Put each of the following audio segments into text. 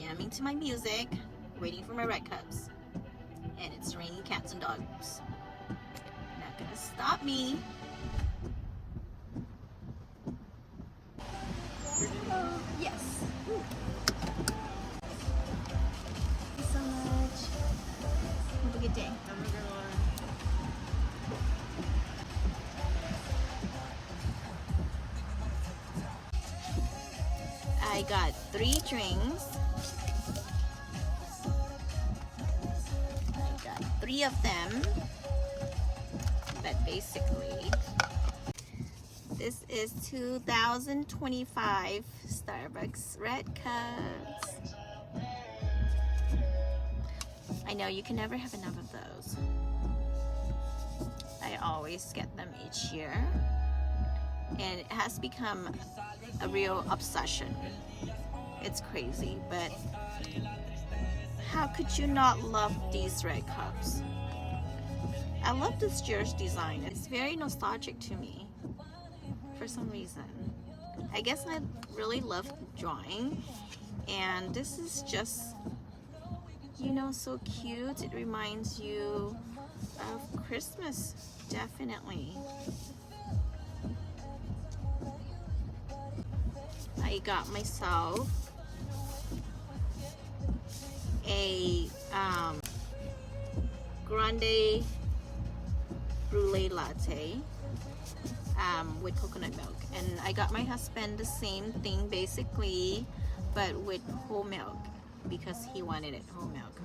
jamming to my music, waiting for my red cups. And it's raining cats and dogs. Not gonna stop me. Oh, yes. Ooh. Thank you so much. Have a good day. I got 3 drinks. I got 3 of them. But basically, this is 2025 Starbucks red cups. I know you can never have enough of those. I always get them each year. And it has become a real obsession. It's crazy, but how could you not love these red cups? I love this jersey design. It's very nostalgic to me for some reason. I guess I really love drawing, and this is just, you know, so cute. It reminds you of Christmas, definitely. I got myself a grande brulee latte with coconut milk, and I got my husband the same thing basically, but with whole milk because he wanted it whole milk.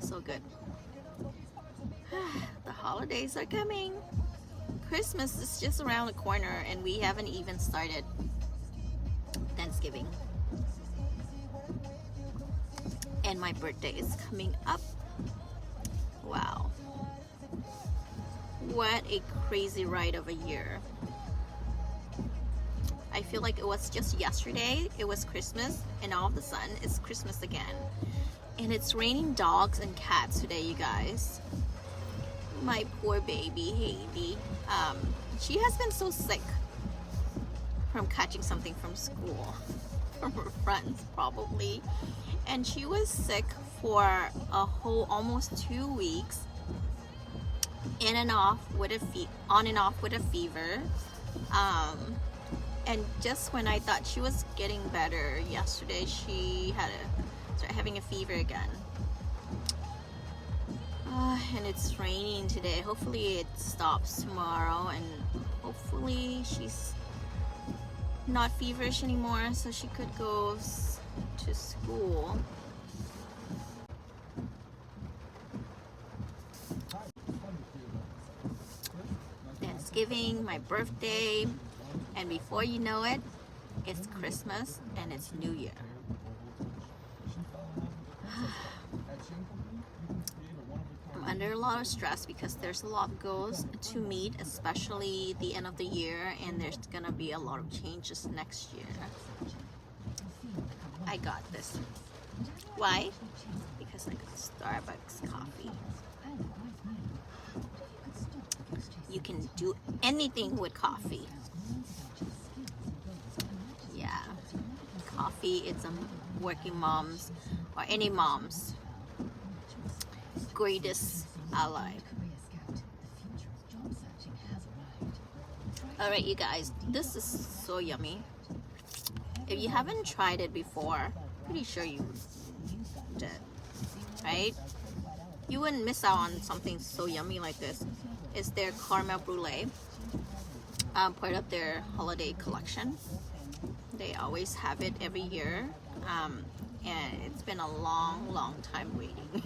So good. The holidays are coming. Christmas is just around the corner and we haven't even started Thanksgiving. And my birthday is coming up. Wow. What a crazy ride of a year. I feel like it was just yesterday, it was Christmas, and all of a sudden it's Christmas again. And it's raining dogs and cats today, you guys. My poor baby Hailey, she has been so sick from catching something from school, from her friends probably, and she was sick for a whole almost 2 weeks, on and off with a fever, and just when I thought she was getting better yesterday, she started having a fever again. And it's raining today. Hopefully it stops tomorrow, and hopefully she's not feverish anymore so she could go to school. Thanksgiving, my birthday, and before you know it, it's Christmas and it's New Year. Under a lot of stress because there's a lot of goals to meet, especially the end of the year, and there's gonna be a lot of changes next year. I got this. Why? Because I got Starbucks coffee. You can do anything with coffee. Yeah, coffee is a working mom's or any mom's greatest ally. Alright, you guys, this is so yummy. If you haven't tried it before, pretty sure you did, right? You wouldn't miss out on something so yummy like this. It's their caramel brulee, part of their holiday collection. They always have it every year, and it's been a long time waiting.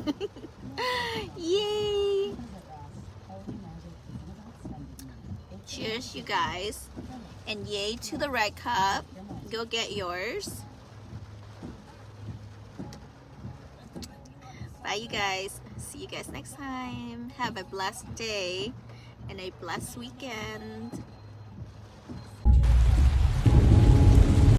Yay! Cheers, you guys, and yay to the red cup. Go get yours. Bye, you guys. See you guys next time. Have a blessed day and a blessed weekend.